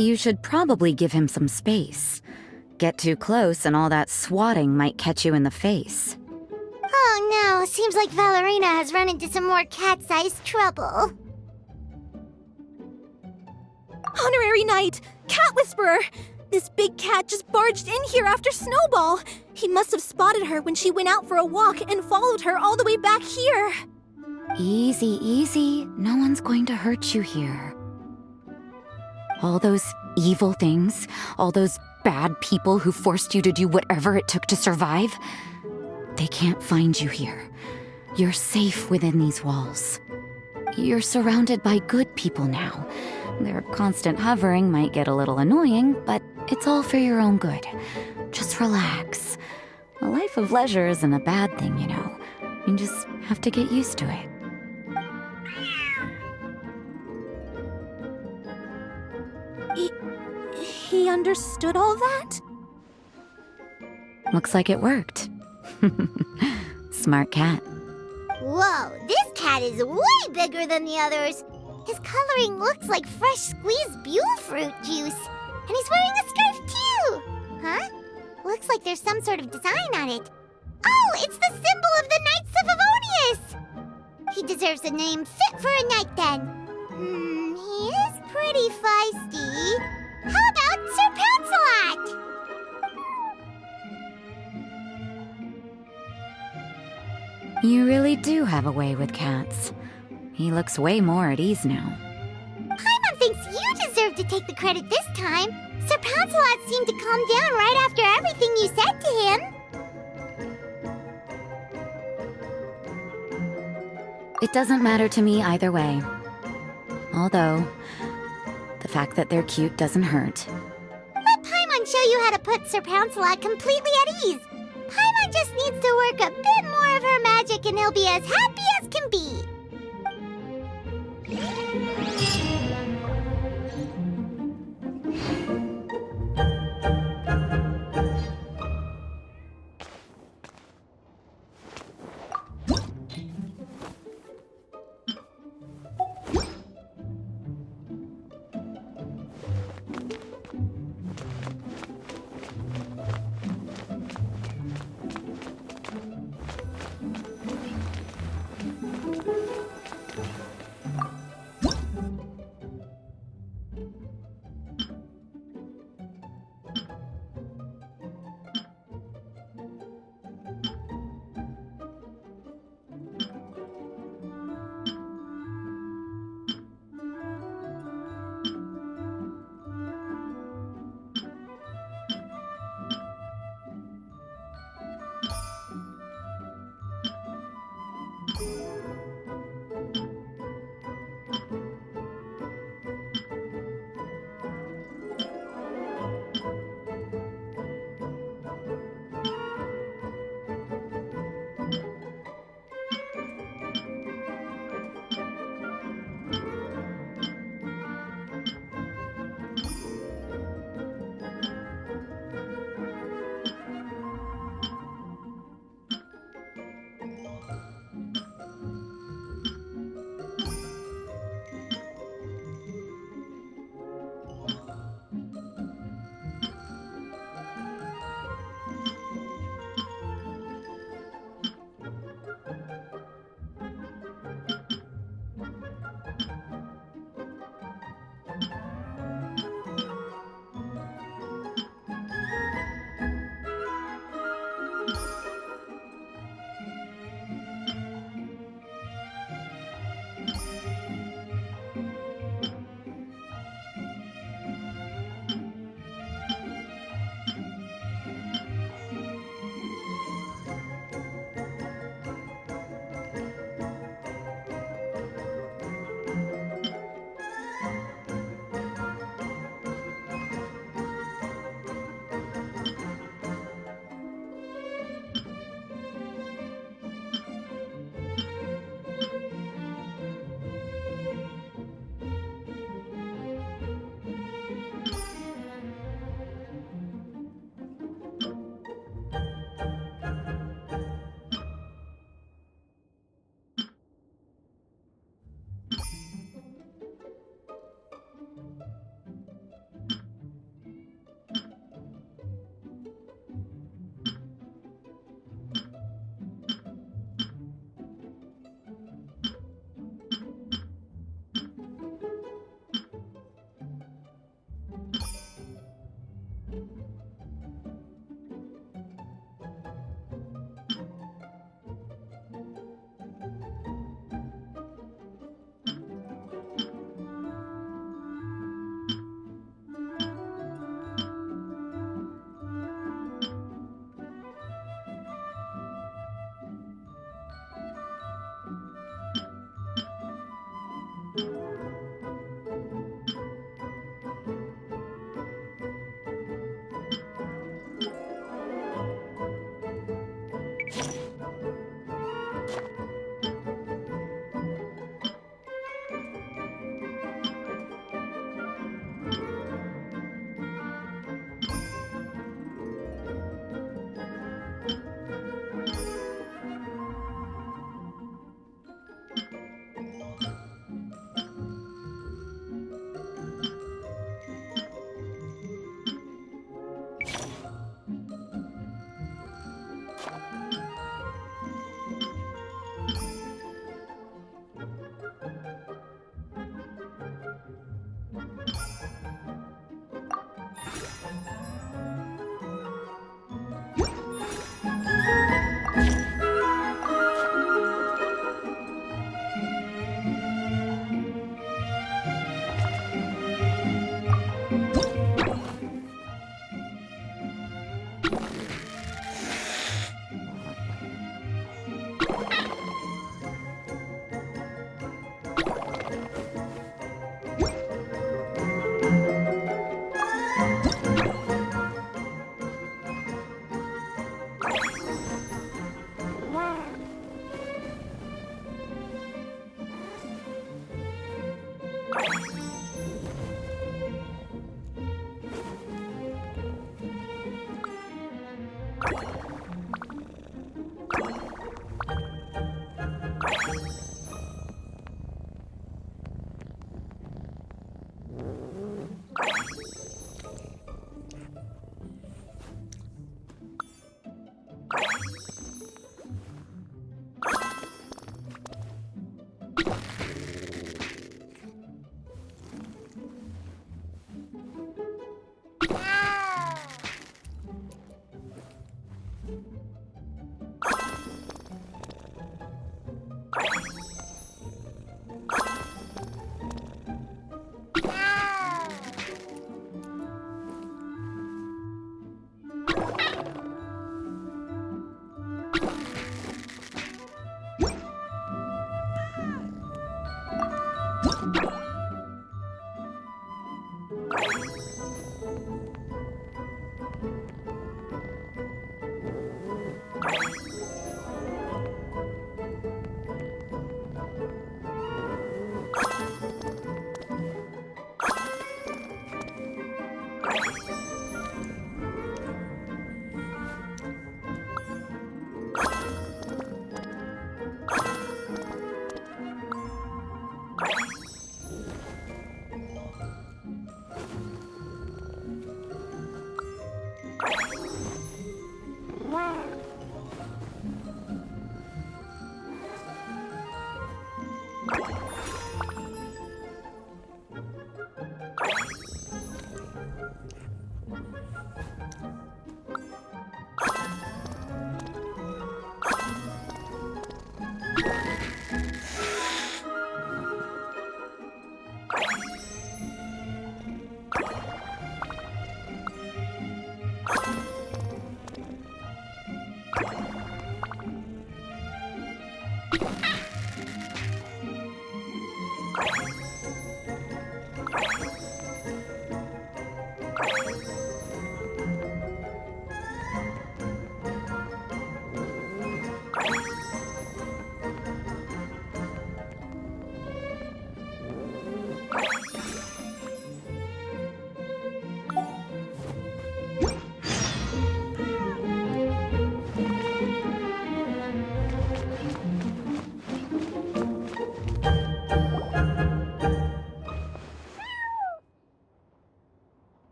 You should probably give him some space. Get too close and all that swatting might catch you in the face. Oh no, seems like Valerina has run into some more cat-sized trouble. Honorary Knight! Cat Whisperer! This big cat just barged in here after Snowball! He must have spotted her when she went out for a walk and followed her all the way back here! Easy, easy. No one's going to hurt you here. All those evil things, all those bad people who forced you to do whatever it took to survive, they can't find you here. You're safe within these walls. You're surrounded by good people now. Their constant hovering might get a little annoying, but it's all for your own good. Just relax. A life of leisure isn't a bad thing, you know. You just have to get used to it. He understood all that? Looks like it worked. Smart cat. Whoa, this cat is way bigger than the others. His coloring looks like fresh squeezed Buell fruit juice. And he's wearing a scarf too! Huh? Looks like there's some sort of design on it. Oh, it's the symbol of the Knights of Favonius! He deserves a name fit for a knight then. He is pretty feisty. How about Sir Pouncelot? You really do have a way with cats. He looks way more at ease now. Paimon thinks you deserve to take the credit this time. Sir Pouncelot seemed to calm down right after everything you said to him. It doesn't matter to me either way. Although, the fact that they're cute doesn't hurt. Let Paimon show you how to put Sir Pouncelot completely at ease. Paimon just needs to work a bit more of her magic and he'll be as happy as can be.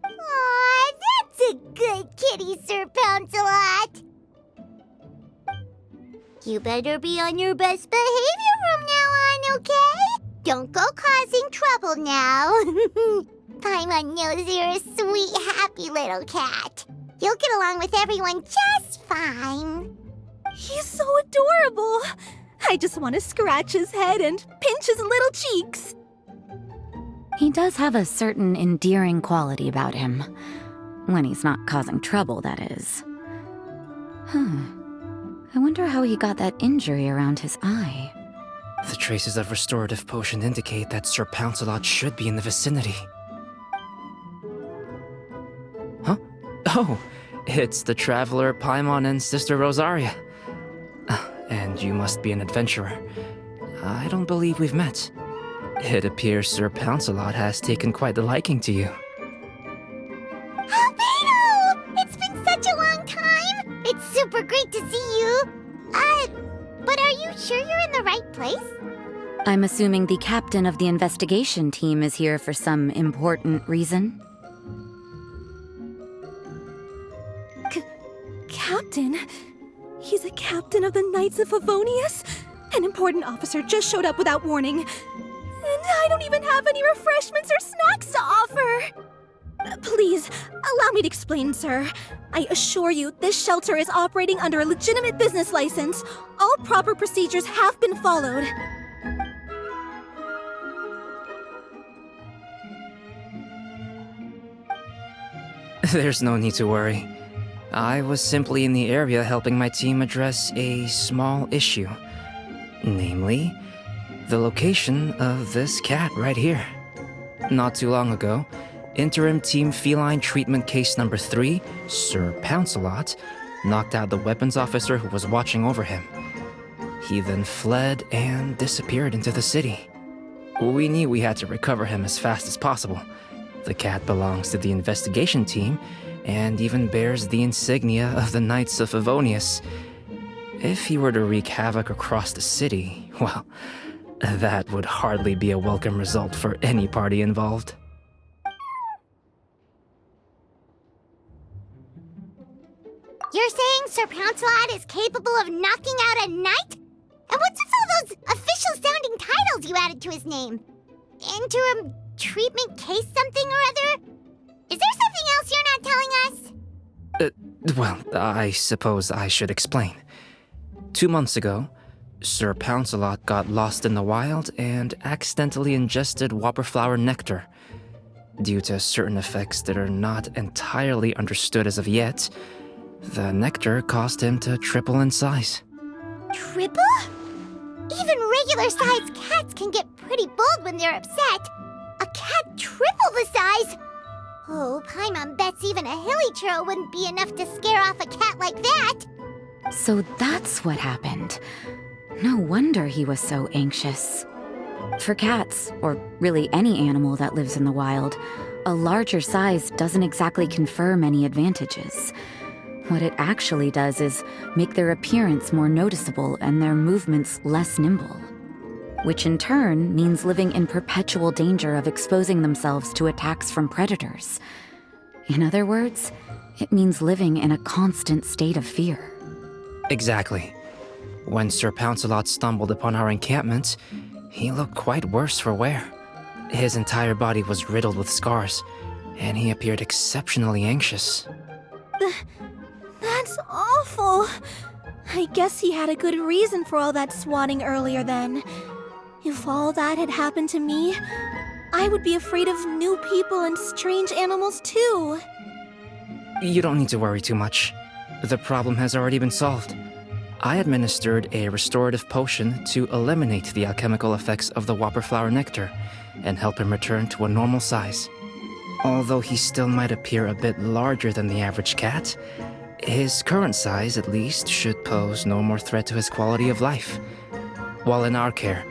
Aw, that's a good kitty, Sir Pouncelot. You better be on your best behavior from now on, okay? Don't go causing trouble now. Paimon knows you're a sweet, happy little cat. You'll get along with everyone just fine. He's so adorable. I just want to scratch his head and pinch his little cheeks. He does have a certain endearing quality about him. When he's not causing trouble, that is. I wonder how he got that injury around his eye. The traces of restorative potion indicate that Sir Pouncelot should be in the vicinity. Huh? Oh, it's the traveler Paimon and Sister Rosaria. And you must be an adventurer. I don't believe we've met. It appears Sir Pouncelot has taken quite the liking to you. Albedo! It's been such a long time! It's super great to see you! But are you sure you're in the right place? I'm assuming the captain of the investigation team is here for some important reason. Captain? He's a captain of the Knights of Favonius? An important officer just showed up without warning. And I don't even have any refreshments or snacks to offer! Please, allow me to explain, sir. I assure you, this shelter is operating under a legitimate business license. All proper procedures have been followed. There's no need to worry. I was simply in the area helping my team address a small issue. Namely, the location of this cat right here. Not too long ago, Interim Team Feline Treatment Case number 3, Sir Pouncelot, knocked out the weapons officer who was watching over him. He then fled and disappeared into the city. We knew we had to recover him as fast as possible. The cat belongs to the investigation team and even bears the insignia of the Knights of Favonius. If he were to wreak havoc across the city, well, that would hardly be a welcome result for any party involved. You're saying Sir Pouncelot is capable of knocking out a knight? And what's with all those official-sounding titles you added to his name? Interim treatment case something or other? Is there something else you're not telling us? Well, I suppose I should explain. 2 months ago, Sir Pouncelot got lost in the wild and accidentally ingested whopperflower nectar. Due to certain effects that are not entirely understood as of yet, the nectar caused him to triple in size. Triple? Even regular-sized cats can get pretty bold when they're upset. A cat triple the size? Oh, Paimon bets even a hilly churl wouldn't be enough to scare off a cat like that. So that's what happened. No wonder he was so anxious. For cats, or really any animal that lives in the wild, a larger size doesn't exactly confer many advantages. What it actually does is make their appearance more noticeable and their movements less nimble, which in turn means living in perpetual danger of exposing themselves to attacks from predators. In other words, it means living in a constant state of fear. Exactly. When Sir Pouncelot stumbled upon our encampment, he looked quite worse for wear. His entire body was riddled with scars, and he appeared exceptionally anxious. That's awful. I guess he had a good reason for all that swatting earlier then. If all that had happened to me, I would be afraid of new people and strange animals too. You don't need to worry too much. The problem has already been solved. I administered a restorative potion to eliminate the alchemical effects of the whopperflower nectar and help him return to a normal size. Although he still might appear a bit larger than the average cat, his current size, at least, should pose no more threat to his quality of life. While in our care,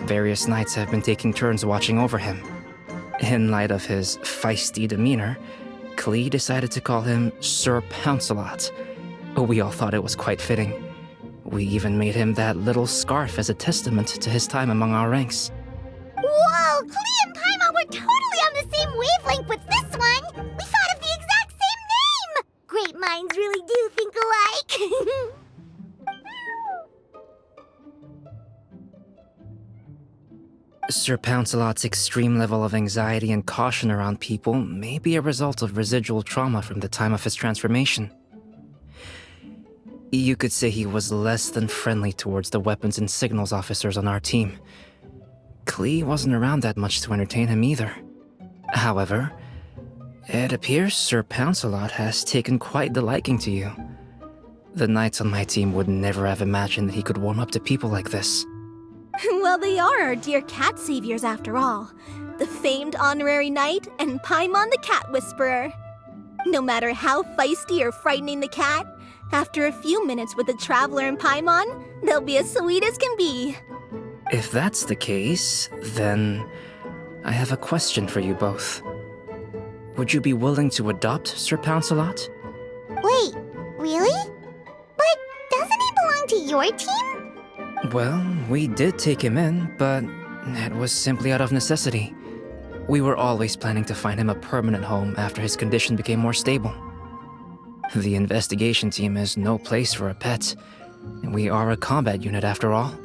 various knights have been taking turns watching over him. In light of his feisty demeanor, Klee decided to call him Sir Pouncelot. We all thought it was quite fitting. We even made him that little scarf as a testament to his time among our ranks. Whoa, Klee and Paimon were totally on the same wavelength with this one! We thought of the exact same name! Great minds really do think alike! Sir Pouncelot's extreme level of anxiety and caution around people may be a result of residual trauma from the time of his transformation. You could say he was less than friendly towards the weapons and signals officers on our team. Klee wasn't around that much to entertain him either. However, it appears Sir Pouncelot has taken quite the liking to you. The knights on my team would never have imagined that he could warm up to people like this. Well, they are our dear cat saviors after all. The famed honorary knight and Paimon the cat whisperer. No matter how feisty or frightening the cat, after a few minutes with the traveler and Paimon, they'll be as sweet as can be. If that's the case, then I have a question for you both. Would you be willing to adopt Sir Pouncelot? Wait, really? But doesn't he belong to your team? Well, we did take him in, but it was simply out of necessity. We were always planning to find him a permanent home after his condition became more stable. The investigation team is no place for a pet, and we are a combat unit after all.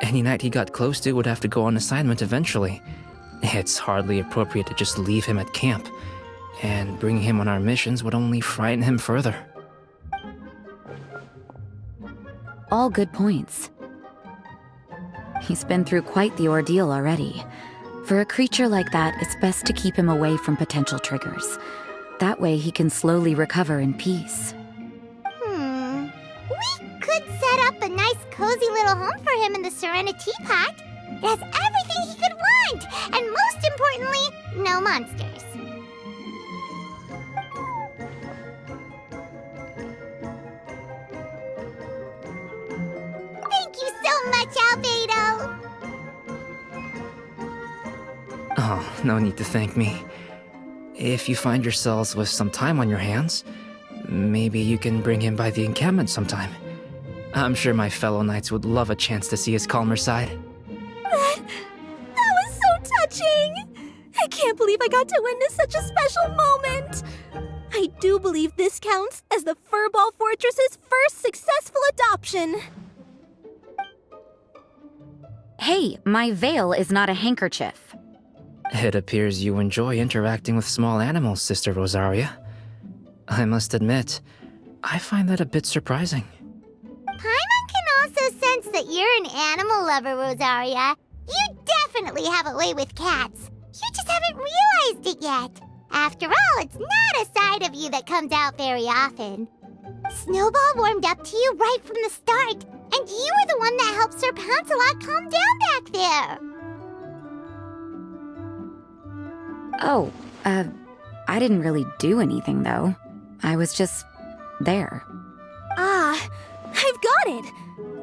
Any knight he got close to would have to go on assignment eventually. It's hardly appropriate to just leave him at camp, and bringing him on our missions would only frighten him further. All good points. He's been through quite the ordeal already. For a creature like that, it's best to keep him away from potential triggers. That way he can slowly recover in peace. We could set up a nice cozy little home for him in the Serenity Pot. It has everything he could want, and most importantly, no monsters. Thank you so much, Albedo! Oh, no need to thank me. If you find yourselves with some time on your hands, maybe you can bring him by the encampment sometime. I'm sure my fellow knights would love a chance to see his calmer side. That was so touching! I can't believe I got to witness such a special moment! I do believe this counts as the Furball Fortress's first successful adoption. Hey, my veil is not a handkerchief. It appears you enjoy interacting with small animals, Sister Rosaria. I must admit, I find that a bit surprising. Paimon can also sense that you're an animal lover, Rosaria. You definitely have a way with cats. You just haven't realized it yet. After all, it's not a side of you that comes out very often. Snowball warmed up to you right from the start, and you were the one that helped Sir Pouncelot calm down back there. Oh, I didn't really do anything, though. I was just there. Ah, I've got it!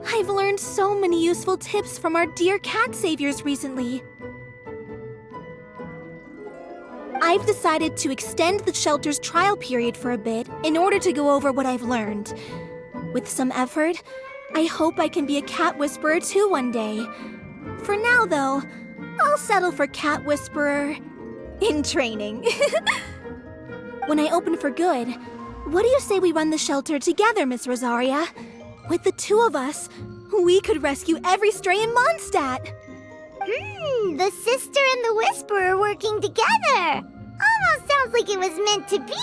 I've learned so many useful tips from our dear cat saviors recently. I've decided to extend the shelter's trial period for a bit in order to go over what I've learned. With some effort, I hope I can be a cat whisperer too one day. For now, though, I'll settle for cat whisperer in training. When I open for good, what do you say we run the shelter together, Miss Rosaria? With the two of us, we could rescue every stray in Mondstadt. The sister and the whisperer working together. Almost sounds like it was meant to be.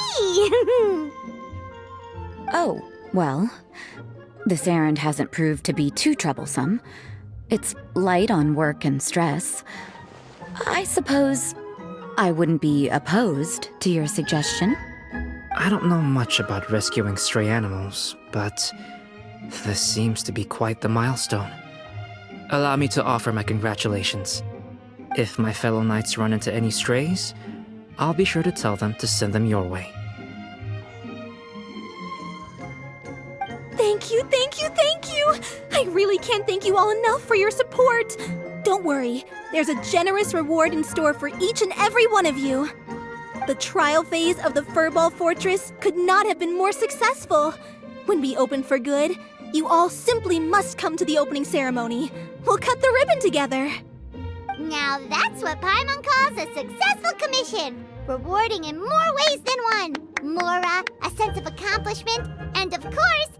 Oh, well, this errand hasn't proved to be too troublesome. It's light on work and stress. I suppose I wouldn't be opposed to your suggestion. I don't know much about rescuing stray animals, but this seems to be quite the milestone. Allow me to offer my congratulations. If my fellow knights run into any strays, I'll be sure to tell them to send them your way. Thank you, thank you, thank you! I really can't thank you all enough for your support. Don't worry, there's a generous reward in store for each and every one of you. The trial phase of the Furball Fortress could not have been more successful. When we open for good, you all simply must come to the opening ceremony. We'll cut the ribbon together. Now that's what Paimon calls a successful commission. Rewarding in more ways than one. Mora, a sense of accomplishment, and of course,